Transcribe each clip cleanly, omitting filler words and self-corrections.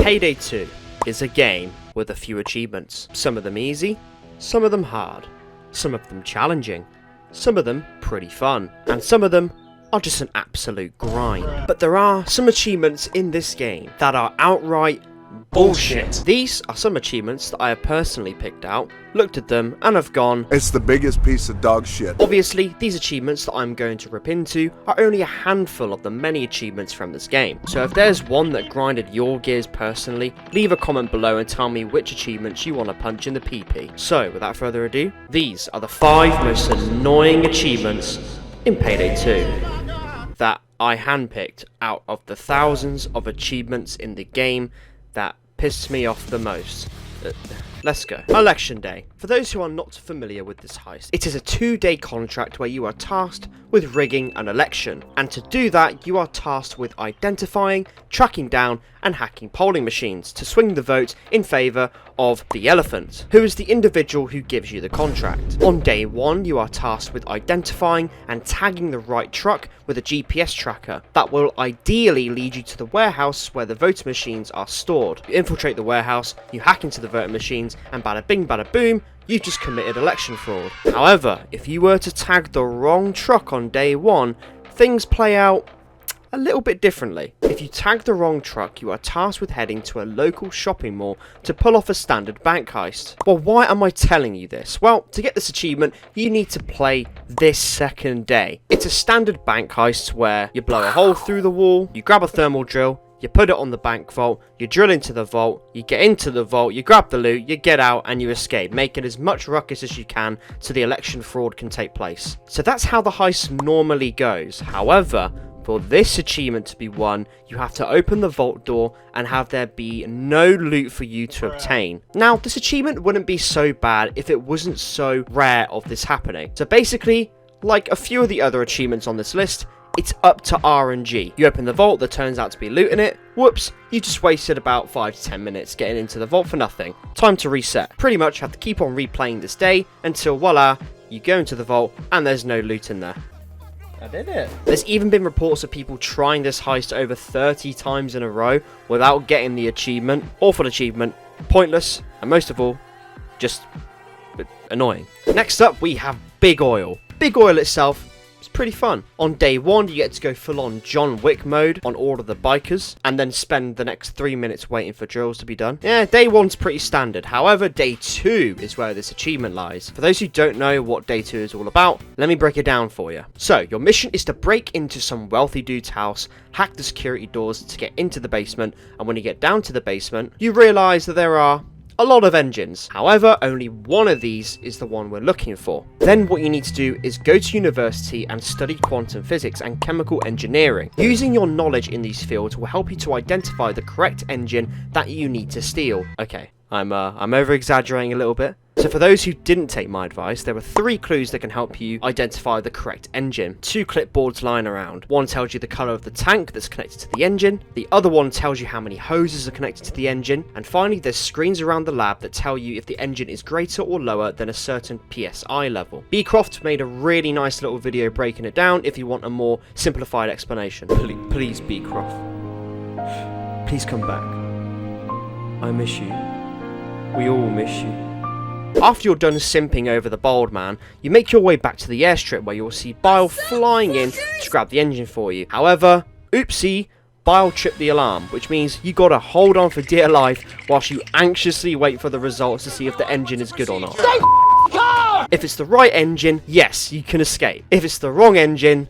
Payday 2 is a game with a few achievements. Some of them easy, some of them hard, some of them challenging, some of them pretty fun, and some of them are just an absolute grind. But there are some achievements in this game that are outright bullshit. These are some achievements that I have personally picked out, looked at them, and have gone, it's the biggest piece of dog shit. Obviously, these achievements that I'm going to rip into are only a handful of the many achievements from this game. So if there's one that grinded your gears personally, leave a comment below and tell me which achievements you want to punch in the PP. So, without further ado, these are the 5 most annoying achievements in Payday 2 that I handpicked out of the thousands of achievements in the game that pissed me off the most. Let's go. Election Day. For those who are not familiar with this heist, it is a 2-day contract where you are tasked with rigging an election, and to do that you are tasked with identifying, tracking down and hacking polling machines to swing the vote in favour of the elephant, who is the individual who gives you the contract. On day 1 you are tasked with identifying and tagging the right truck with a GPS tracker that will ideally lead you to the warehouse where the voter machines are stored. You infiltrate the warehouse, you hack into the voter machines, and bada bing bada boom, you've just committed election fraud. However, if you were to tag the wrong truck on day 1, things play out a little bit differently. If you tag the wrong truck, you are tasked with heading to a local shopping mall to pull off a standard bank heist. Well, why am I telling you this? Well, to get this achievement, you need to play this second day. It's a standard bank heist where you blow a hole through the wall, you grab a thermal drill, you put it on the bank vault, you drill into the vault, you get into the vault, you grab the loot, you get out and you escape, making as much ruckus as you can so the election fraud can take place. So that's how the heist normally goes. However, for this achievement to be won, you have to open the vault door and have there be no loot for you to obtain. Now, this achievement wouldn't be so bad if it wasn't so rare of this happening. So basically, like a few of the other achievements on this list, it's up to RNG. You open the vault, there turns out to be loot in it. Whoops, you just wasted about 5 to 10 minutes getting into the vault for nothing. Time to reset. Pretty much have to keep on replaying this day until voila, you go into the vault and there's no loot in there. I did it. There's even been reports of people trying this heist over 30 times in a row without getting the achievement. Awful achievement, pointless, and most of all, just annoying. Next up, we have Big Oil. Big Oil itself, pretty fun. On day 1 you get to go full on John Wick mode on all of the bikers and then spend the next 3 minutes waiting for drills to be done. Yeah, day 1's pretty standard. However, day 2 is where this achievement lies. For those who don't know what day 2 is all about, let me break it down for you. So, your mission is to break into some wealthy dude's house, hack the security doors to get into the basement, and when you get down to the basement, you realise that there are a lot of engines. However, only one of these is the one we're looking for. Then what you need to do is go to university and study quantum physics and chemical engineering. Using your knowledge in these fields will help you to identify the correct engine that you need to steal. Okay, I'm over exaggerating a little bit. So for those who didn't take my advice, there are 3 clues that can help you identify the correct engine. 2 clipboards lying around. One tells you the colour of the tank that's connected to the engine. The other one tells you how many hoses are connected to the engine. And finally, there's screens around the lab that tell you if the engine is greater or lower than a certain PSI level. Beecroft made a really nice little video breaking it down if you want a more simplified explanation. Please Beecroft. Please come back. I miss you. We all miss you. After you're done simping over the bald man, you make your way back to the airstrip where you'll see Bile flying in to grab the engine for you. However, oopsie, Bile tripped the alarm, which means you gotta hold on for dear life whilst you anxiously wait for the results to see if the engine is good or not. If it's the right engine, yes, you can escape. If it's the wrong engine,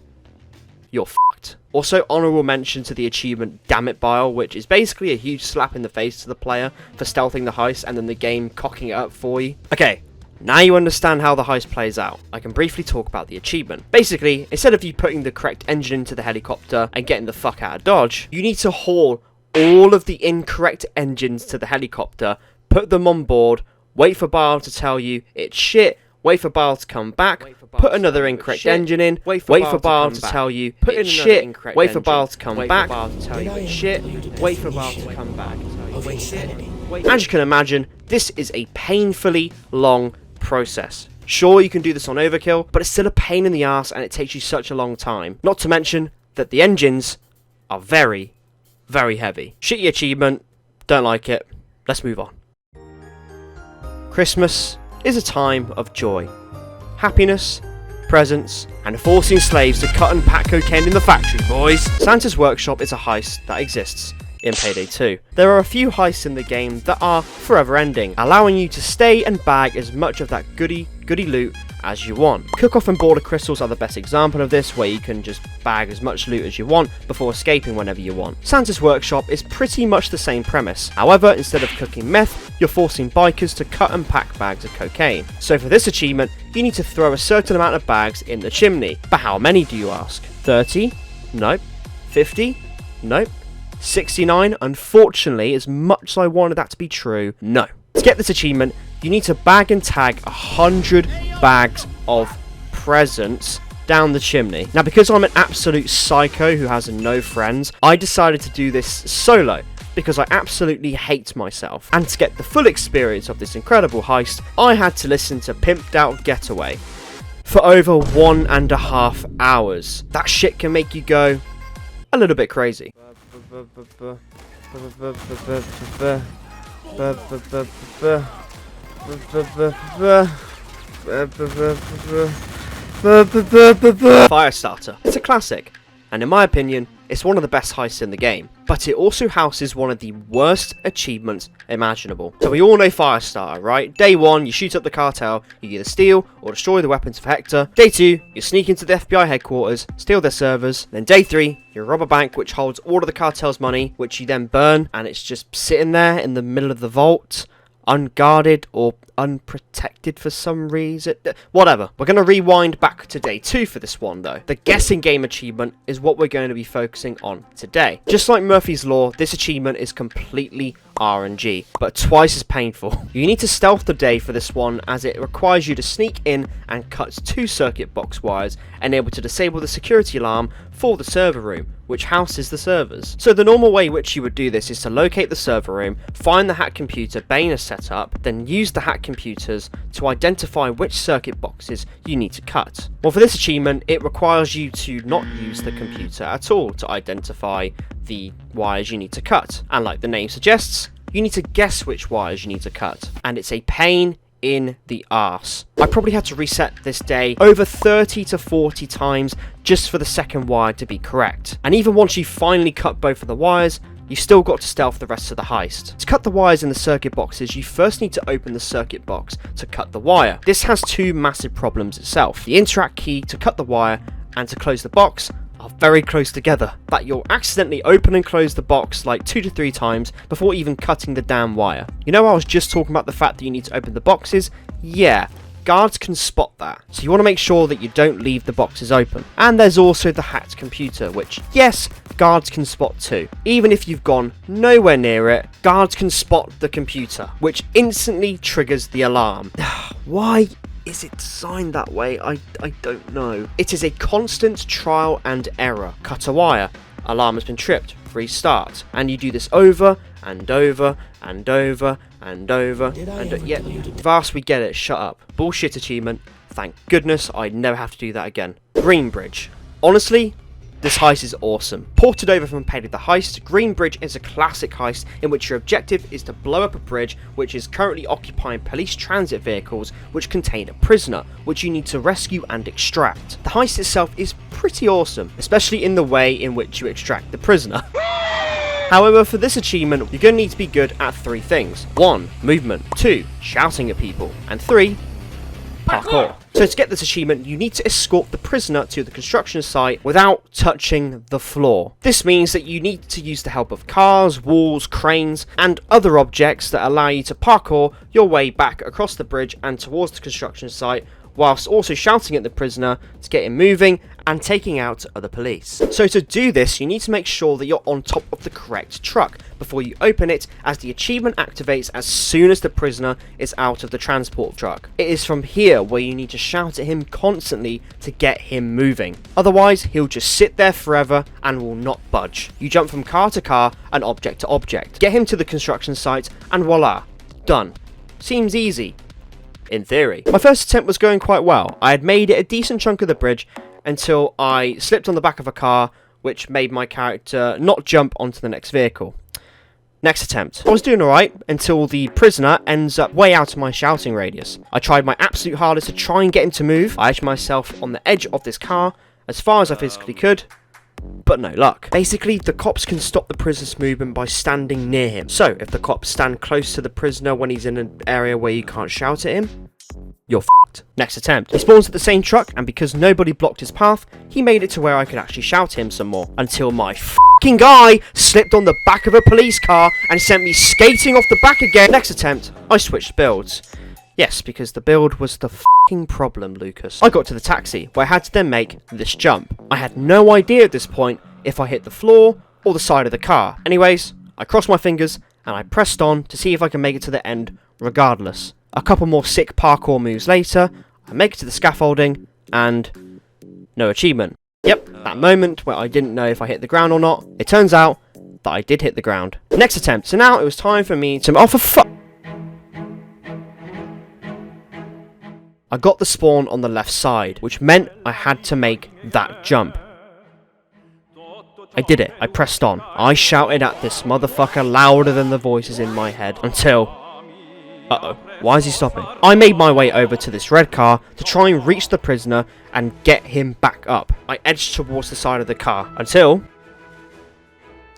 you're fucked. Also, honourable mention to the achievement Damn It Bile, which is basically a huge slap in the face to the player for stealthing the heist and then the game cocking it up for you. Okay, now you understand how the heist plays out. I can briefly talk about the achievement. Basically, instead of you putting the correct engine into the helicopter and getting the fuck out of Dodge, you need to haul all of the incorrect engines to the helicopter, put them on board, wait for Bile to tell you it's shit, wait for Bile to come back, put another incorrect engine in, wait for Bile to tell you it's shit, wait for Bile to come back, tell you it's shit, wait for Bile to come back, as you can imagine, this is a painfully long process. Sure, you can do this on overkill, but it's still a pain in the ass and it takes you such a long time. Not to mention that the engines are very, very heavy. Shitty achievement, Don't like it. Let's move on. Christmas is a time of joy, happiness, presents, and forcing slaves to cut and pack cocaine in the factory, boys. Santa's Workshop is a heist that exists in Payday 2. There are a few heists in the game that are forever ending, allowing you to stay and bag as much of that goody loot as you want. Cook-Off and Border Crystals are the best example of this, where you can just bag as much loot as you want before escaping whenever you want. Santa's Workshop is pretty much the same premise. However, instead of cooking meth, you're forcing bikers to cut and pack bags of cocaine. So for this achievement, you need to throw a certain amount of bags in the chimney. But how many, do you ask? 30? Nope. 50? Nope. 69? Unfortunately, as much as I wanted that to be true, no. To get this achievement, you need to bag and tag 100 bags of presents down the chimney. Now, because I'm an absolute psycho who has no friends, I decided to do this solo, because I absolutely hate myself. And to get the full experience of this incredible heist, I had to listen to Pimped Out Getaway for over 1.5 hours. That shit can make you go a little bit crazy. Firestarter. It's a classic, and in my opinion, it's one of the best heists in the game, but it also houses one of the worst achievements imaginable. So we all know Firestarter, right? Day 1, you shoot up the cartel, you either steal or destroy the weapons of Hector. Day 2, you sneak into the FBI headquarters, steal their servers. Then day 3, you rob a bank which holds all of the cartel's money, which you then burn, and it's just sitting there in the middle of the vault, unguarded or unprotected for some reason. Whatever. We're going to rewind back to day 2 for this one though. The guessing game achievement is what we're going to be focusing on today. Just like Murphy's Law, this achievement is completely RNG, but twice as painful. You need to stealth the day for this one, as it requires you to sneak in and cut 2 circuit box wires and able to disable the security alarm for the server room, which houses the servers. So the normal way which you would do this is to locate the server room, find the hack computer Bane has set up, then use the hack computers to identify which circuit boxes you need to cut. Well, for this achievement, it requires you to not use the computer at all to identify the wires you need to cut. And like the name suggests, you need to guess which wires you need to cut. And it's a pain in the arse. I probably had to reset this day over 30 to 40 times just for the second wire to be correct. And even once you finally cut both of the wires, you've still got to stealth the rest of the heist. To cut the wires in the circuit boxes, you first need to open the circuit box to cut the wire. This has 2 massive problems itself. The interact key to cut the wire and to close the box are very close together, that you'll accidentally open and close the box like 2 to 3 times before even cutting the damn wire. You know, I was just talking about the fact that you need to open the boxes? Yeah, guards can spot that, so you want to make sure that you don't leave the boxes open. And there's also the hacked computer, which, yes, guards can spot too. Even if you've gone nowhere near it, guards can spot the computer, which instantly triggers the alarm. Why is it designed that way? I don't know. It is a constant trial and error. Cut a wire, alarm has been tripped, restart. And you do this over and over and over and over and yeah, Vast, we get it, shut up. Bullshit achievement. Thank goodness I never have to do that again. Green Bridge. Honestly, this heist is awesome. Ported over from Payday the Heist, Green Bridge is a classic heist in which your objective is to blow up a bridge which is currently occupying police transit vehicles which contain a prisoner, which you need to rescue and extract. The heist itself is pretty awesome, especially in the way in which you extract the prisoner. However, for this achievement, you're going to need to be good at 3 things. 1. Movement. 2. Shouting at people. And 3. Parkour. So to get this achievement, you need to escort the prisoner to the construction site without touching the floor. This means that you need to use the help of cars, walls, cranes, and other objects that allow you to parkour your way back across the bridge and towards the construction site, whilst also shouting at the prisoner to get him moving and taking out other police. So to do this, you need to make sure that you're on top of the correct truck before you open it, as the achievement activates as soon as the prisoner is out of the transport truck. It is from here where you need to shout at him constantly to get him moving. Otherwise, he'll just sit there forever and will not budge. You jump from car to car and object to object. Get him to the construction site and voila, done. Seems easy. In theory. My first attempt was going quite well. I had made it a decent chunk of the bridge until I slipped on the back of a car, which made my character not jump onto the next vehicle. Next attempt. I was doing alright until the prisoner ends up way out of my shouting radius. I tried my absolute hardest to try and get him to move. I edged myself on the edge of this car as far as I physically could, but no luck. Basically, the cops can stop the prisoner's movement by standing near him. So, if the cops stand close to the prisoner when he's in an area where you can't shout at him, you're f***ed. Next attempt. He spawns at the same truck, and because nobody blocked his path, he made it to where I could actually shout at him some more. Until my f***ing guy slipped on the back of a police car and sent me skating off the back again. Next attempt, I switched builds. Yes, because the build was the f***ing problem, Lucas. I got to the taxi, where I had to then make this jump. I had no idea at this point if I hit the floor or the side of the car. Anyways, I crossed my fingers and I pressed on to see if I can make it to the end regardless. A couple more sick parkour moves later, I make it to the scaffolding, and no achievement. Yep, that moment where I didn't know if I hit the ground or not, it turns out that I did hit the ground. Next attempt, so now it was time for me to... Oh, for fuck! I got the spawn on the left side, which meant I had to make that jump. I did it, I pressed on. I shouted at this motherfucker louder than the voices in my head, until... Uh-oh. Why is he stopping? I made my way over to this red car to try and reach the prisoner and get him back up. I edged towards the side of the car until...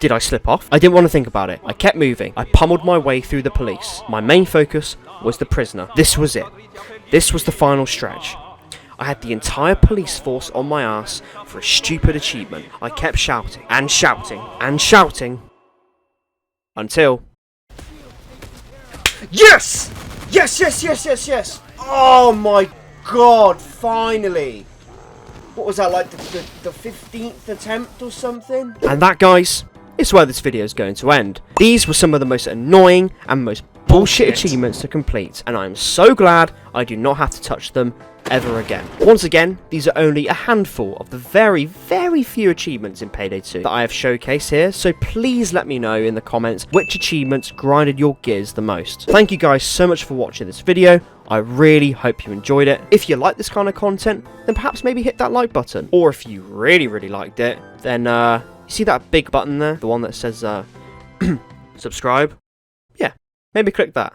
Did I slip off? I didn't want to think about it. I kept moving. I pummeled my way through the police. My main focus was the prisoner. This was it. This was the final stretch. I had the entire police force on my ass for a stupid achievement. I kept shouting and shouting and shouting until... Yes! Yes, yes, yes, yes, yes! Oh my god, finally! What was that, like the 15th attempt or something? And that, guys, is where this video is going to end. These were some of the most annoying and most bullshit achievements to complete, and I'm so glad I do not have to touch them ever again. Once again, these are only a handful of the very, very few achievements in Payday 2 that I have showcased here, so please let me know in the comments which achievements grinded your gears the most. Thank you guys so much for watching this video. I really hope you enjoyed it. If you like this kind of content, then perhaps maybe hit that like button. Or if you really, really liked it, then you see that big button there? The one that says subscribe? Yeah, maybe click that.